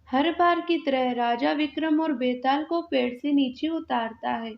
हर बार की तरह राजा विक्रम और बेताल को पेड़ से नीचे उतारता है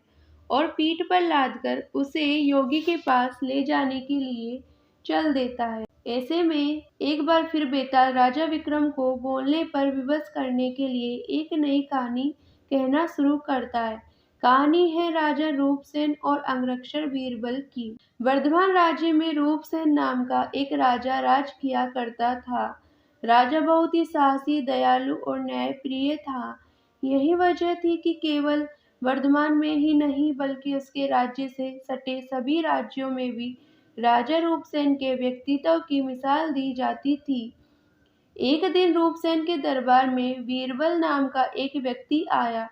और पीठ पर लादकर उसे योगी के पास ले जाने के लिए चल देता है। ऐसे में एक बार फिर बेताल राजा विक्रम को बोलने पर विवश करने के लिए एक नई कहानी कहना शुरू करता है। कहानी है राजा रूपसेन और अंगरक्षक बीरबल की। वर्धमान राज्य में रूपसेन नाम का एक राजा राज किया करता था। राजा बहुत ही साहसी, दयालु और न्यायप्रिय था। यही वजह थी कि केवल वर्धमान में ही नहीं बल्कि उसके राज्य से सटे सभी राज्यों में भी राजा रूपसेन के व्यक्तित्व की मिसाल दी जाती थी। एक दिन रूपसेन के दरबार में बीरबल नाम का एक व्यक्ति आया।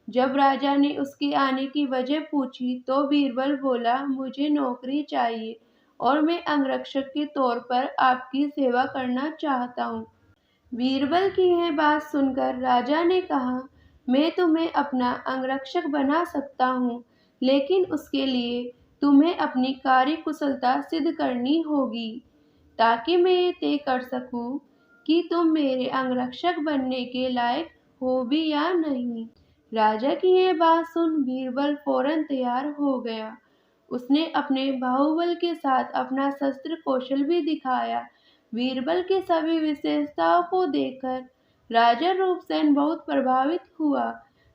जब राजा ने उसके आने की वजह पूछी तो बीरबल बोला, मुझे नौकरी चाहिए और मैं अंगरक्षक के तौर पर आपकी सेवा करना चाहता हूँ। बीरबल की यह बात सुनकर राजा ने कहा, मैं तुम्हें अपना अंगरक्षक बना सकता हूँ, लेकिन उसके लिए तुम्हें अपनी कार्यकुशलता सिद्ध करनी होगी, ताकि मैं ये तय कर सकूं कि तुम मेरे अंगरक्षक बनने के लायक हो भी या नहीं। राजा की यह बात सुन बीरबल फौरन तैयार हो गया। उसने अपने बाहुबल के साथ अपना शस्त्र कौशल भी दिखाया। बीरबल की सभी विशेषताओं को देखकर राजा रूपसेन बहुत प्रभावित हुआ।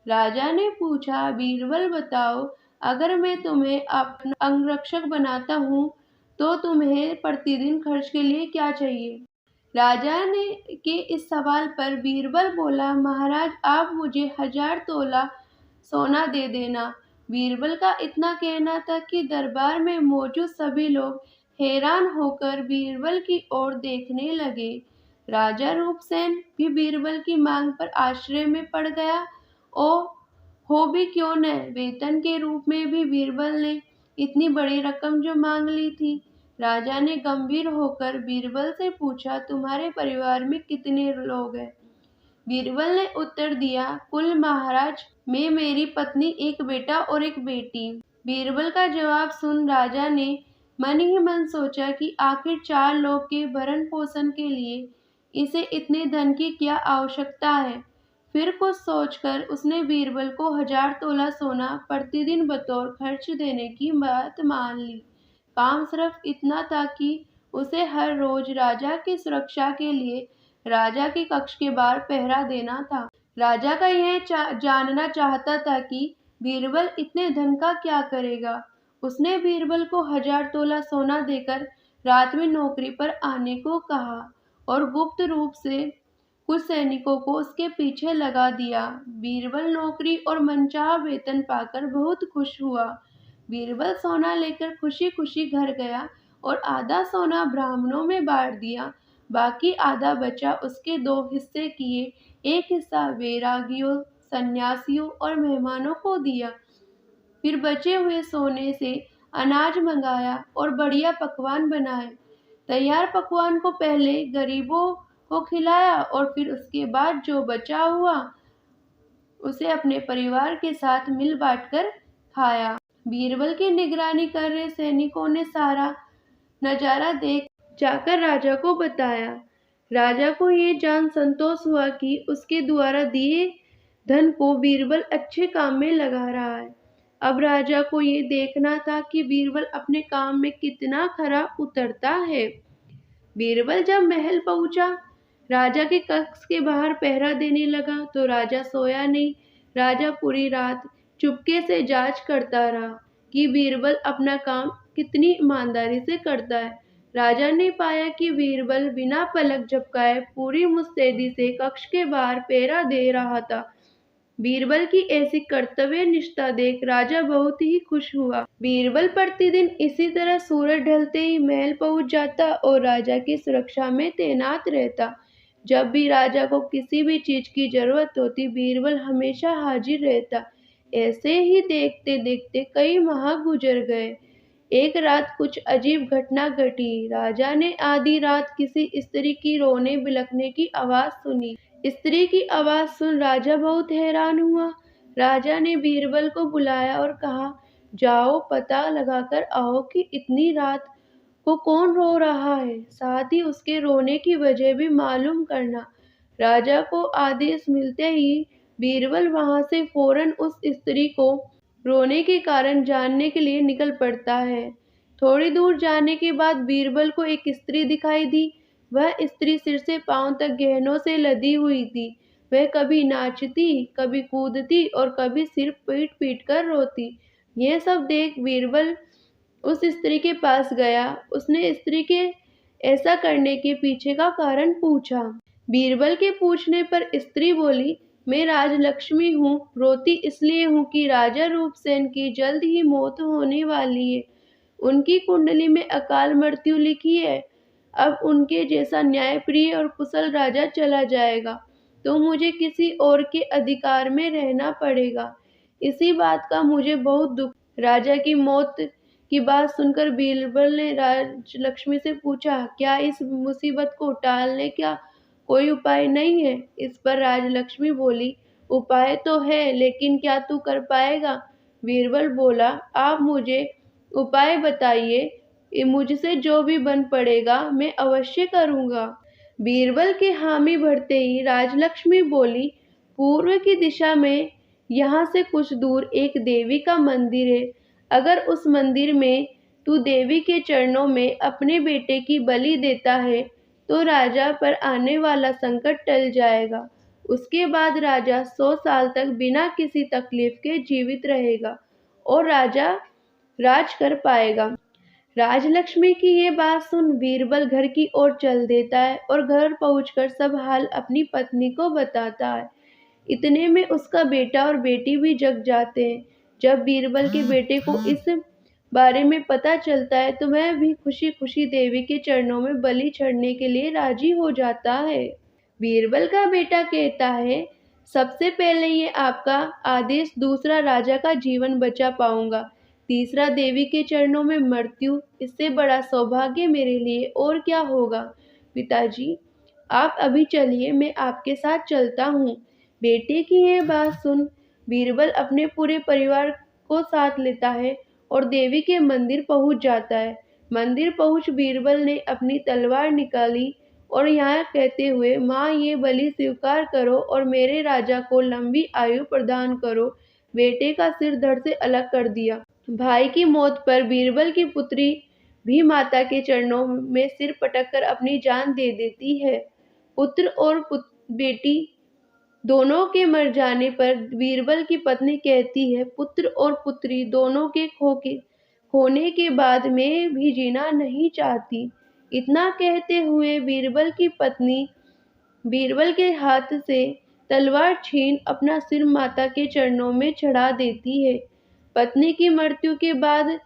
राजा ने पूछा, बीरबल बताओ, अगर मैं तुम्हें अपना अंगरक्षक बनाता हूँ तो तुम्हें प्रतिदिन खर्च के लिए क्या चाहिए? राजा ने के इस सवाल पर बीरबल बोला, महाराज आप मुझे 1000 तोला सोना दे देना। बीरबल का इतना कहना था कि दरबार में मौजूद सभी लोग हैरान होकर बीरबल की ओर देखने लगे। राजा रूपसेन भी बीरबल की मांग पर आश्चर्य में पड़ गया। और हो भी क्यों न, वेतन के रूप में भी बीरबल ने इतनी बड़ी रकम जो मांग ली थी। राजा ने गंभीर होकर बीरबल से पूछा, तुम्हारे परिवार में कितने लोग हैं? बीरबल ने उत्तर दिया, कुल महाराज, मैं, मेरी पत्नी, एक बेटा और एक बेटी। बीरबल का जवाब सुन राजा ने मन ही मन सोचा कि आखिर 4 लोग के भरण पोषण के लिए इसे इतने धन की क्या आवश्यकता है। फिर कुछ सोचकर उसने बीरबल को 1000 तोला सोना प्रतिदिन बतौर खर्च देने की बात मान ली। काम सिर्फ इतना था कि उसे हर रोज राजा की सुरक्षा के लिए राजा के कक्ष के बाहर पहरा देना था। राजा का यह जानना चाहता था कि बीरबल इतने धन का क्या करेगा। उसने बीरबल को 1000 तोला सोना देकर रात में नौकरी पर आने को कहा और गुप्त रूप से कुछ सैनिकों को उसके पीछे लगा दिया। बीरबल नौकरी और मनचाहा वेतन पाकर बहुत खुश हुआ। बीरबल सोना लेकर खुशी खुशी घर गया और आधा सोना ब्राह्मणों में बांट दिया। बाकी आधा बचा उसके 2 हिस्से किए। एक हिस्सा वैरागियों, सन्यासियों और मेहमानों को दिया। फिर बचे हुए सोने से अनाज मंगाया और बढ़िया पकवान बनाए। तैयार पकवान को पहले गरीबों को खिलाया और फिर उसके बाद जो बचा हुआ उसे अपने परिवार के साथ मिल बांटकर खाया। बीरबल की निगरानी कर रहे सैनिकों ने सारा नजारा देख जाकर राजा को बताया। राजा को ये जान संतोष हुआ कि उसके द्वारा दिए धन को बीरबल अच्छे काम में लगा रहा है। अब राजा को ये देखना था कि बीरबल अपने काम में कितना खरा उतरता है। बीरबल जब महल पहुंचा, राजा के कक्ष के बाहर पहरा देने लगा तो राजा सोया नहीं। राजा पूरी रात चुपके से जांच करता रहा कि बीरबल अपना काम कितनी ईमानदारी से करता है। राजा ने पाया कि बीरबल बिना पलक झपकाए पूरी मुस्तैदी से कक्ष के बाहर पहरा दे रहा था। बीरबल की ऐसी कर्तव्य निष्ठा देख राजा बहुत ही खुश हुआ। बीरबल प्रतिदिन इसी तरह सूरज ढलते ही महल पहुंच जाता और राजा की सुरक्षा में तैनात रहता। जब भी राजा को किसी भी चीज की जरूरत होती, बीरबल हमेशा हाजिर रहता। ऐसे ही देखते देखते कई माह गुजर गए। एक रात कुछ अजीब घटना घटी। राजा ने आधी रात किसी स्त्री की रोने बिलखने की आवाज सुनी। स्त्री की आवाज सुन राजा बहुत हैरान हुआ। राजा ने बीरबल को बुलाया और कहा, जाओ पता लगाकर आओ कि इतनी रात को कौन रो रहा है, साथ ही उसके रोने की वजह भी मालूम करना। राजा को आदेश मिलते ही बीरबल वहां से फौरन उस स्त्री को रोने के कारण जानने के लिए निकल पड़ता है। थोड़ी दूर जाने के बाद बीरबल को एक स्त्री दिखाई दी। वह स्त्री सिर से पांव तक गहनों से लदी हुई थी। वह कभी नाचती, कभी कूदती और कभी सिर पीट पीट कर रोती। यह सब देख बीरबल उस स्त्री के पास गया। उसने स्त्री के ऐसा करने के पीछे का कारण पूछा। बीरबल के पूछने पर स्त्री बोली, मैं राजलक्ष्मी हूँ, रोती इसलिए हूँ कि राजा रूपसेन की जल्द ही मौत होने वाली है। उनकी कुंडली में अकाल मृत्यु लिखी है। अब उनके जैसा न्यायप्रिय और कुशल राजा चला जाएगा तो मुझे किसी और के अधिकार में रहना पड़ेगा। इसी बात का मुझे बहुत दुख। राजा की मौत की बात सुनकर बीरबल ने राजलक्ष्मी से पूछा, क्या इस मुसीबत को टालने का कोई उपाय नहीं है? इस पर राजलक्ष्मी बोली, उपाय तो है, लेकिन क्या तू कर पाएगा? बीरबल बोला, आप मुझे उपाय बताइए, मुझसे जो भी बन पड़ेगा मैं अवश्य करूंगा। बीरबल के हामी भरते ही राजलक्ष्मी बोली, पूर्व की दिशा में यहाँ से कुछ दूर एक देवी का मंदिर है। अगर उस मंदिर में तू देवी के चरणों में अपने बेटे की बलि देता है तो राजा पर आने वाला संकट टल जाएगा। उसके बाद राजा 100 साल तक बिना किसी तकलीफ के जीवित रहेगा और राजा राज कर पाएगा। राजलक्ष्मी की ये बात सुन बीरबल घर की ओर चल देता है और घर पहुंचकर सब हाल अपनी पत्नी को बताता है। इतने में उसका बेटा और बेटी भी जग जाते हैं। जब बीरबल के बेटे को इस बारे में पता चलता है तो वह भी खुशी खुशी देवी के चरणों में बलि चढ़ने के लिए राजी हो जाता है। बीरबल का बेटा कहता है, सबसे पहले ये आपका आदेश, दूसरा राजा का जीवन बचा पाऊंगा, तीसरा देवी के चरणों में मृत्यु, इससे बड़ा सौभाग्य मेरे लिए और क्या होगा। पिताजी, आप अभी चलिए, मैं आपके साथ चलता हूँ। बेटे की यह बात सुन बीरबल अपने पूरे परिवार को साथ लेता है और देवी के मंदिर पहुंच जाता है। मंदिर पहुंच बीरबल ने अपनी तलवार निकाली और यहाँ कहते हुए, माँ ये बलि स्वीकार करो और मेरे राजा को लंबी आयु प्रदान करो, बेटे का सिर धड़ से अलग कर दिया। भाई की मौत पर बीरबल की पुत्री भी माता के चरणों में सिर पटक कर अपनी जान दे देती है। पुत्र और बेटी दोनों के मर जाने पर बीरबल की पत्नी कहती है, पुत्र और पुत्री दोनों के खोने के बाद मैं भी जीना नहीं चाहती। इतना कहते हुए बीरबल की पत्नी बीरबल के हाथ से तलवार छीन अपना सिर माता के चरणों में चढ़ा देती है। पत्नी की मृत्यु के बाद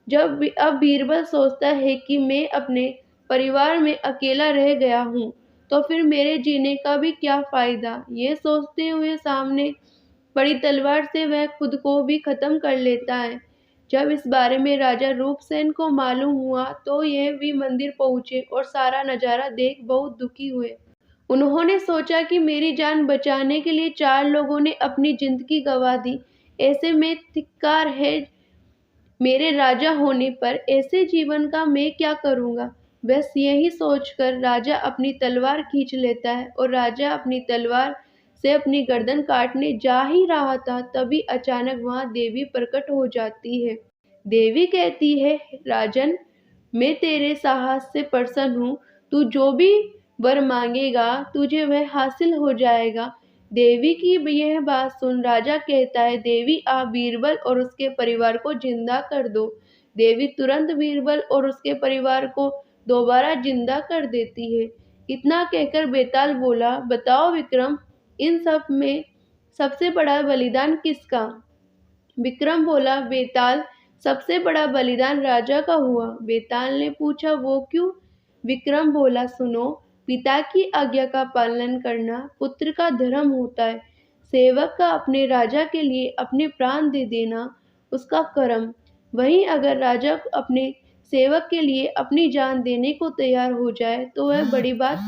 जब अब बीरबल सोचता है कि मैं अपने परिवार में अकेला रह गया हूँ तो फिर मेरे जीने का भी क्या फायदा। ये सोचते हुए सामने पड़ी तलवार से वह खुद को भी खत्म कर लेता है। जब इस बारे में राजा रूपसेन को मालूम हुआ तो यह भी मंदिर पहुंचे और सारा नजारा देख बहुत दुखी हुए। उन्होंने सोचा कि मेरी जान बचाने के लिए 4 लोगों ने अपनी जिंदगी गंवा दी, ऐसे में धिक्कार है मेरे राजा होने पर, ऐसे जीवन का मैं क्या करूंगा। बस यही सोचकर राजा अपनी तलवार खींच लेता है और राजा अपनी तलवार से अपनी गर्दन काटने जा ही रहा था तभी अचानक वहां देवी प्रकट हो जाती है। देवी कहती है, राजन, मैं तेरे साहस से प्रसन्न हूँ, तू जो भी वर मांगेगा तुझे वह हासिल हो जाएगा। देवी की यह बात सुन राजा कहता है, देवी आप बीरबल और उसके परिवार को जिंदा कर दो। देवी तुरंत बीरबल और उसके परिवार को दोबारा जिंदा कर देती है। इतना कहकर बेताल बोला, बताओ विक्रम, इन सब में सबसे बड़ा बलिदान किसका? विक्रम बोला, बेताल, सबसे बड़ा बलिदान राजा का हुआ। बेताल ने पूछा, वो क्यों? विक्रम बोला, सुनो, पिता की आज्ञा का पालन करना पुत्र का धर्म होता है। सेवक का अपने राजा के लिए अपने प्राण दे देना उसका कर्म। वहीं अगर राजा अपने सेवक के लिए अपनी जान देने को तैयार हो जाए तो वह बड़ी बात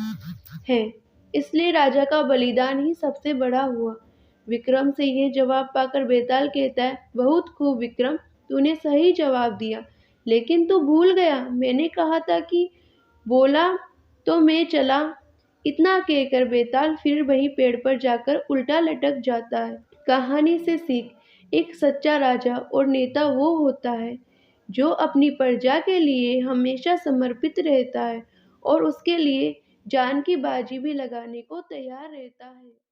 है। इसलिए राजा का बलिदान ही सबसे बड़ा हुआ। विक्रम से यह जवाब पाकर बेताल कहता है, बहुत खूब विक्रम, तूने सही जवाब दिया, लेकिन तू भूल गया, मैंने कहा था कि बोला तो मैं चला, इतना कहकर बेताल फिर वहीं पेड़ पर जाकर उल्टा लटक जाता है। कहानी से सीख, एक सच्चा राजा और नेता वो होता है जो अपनी प्रजा के लिए हमेशा समर्पित रहता है और उसके लिए जान की बाजी भी लगाने को तैयार रहता है।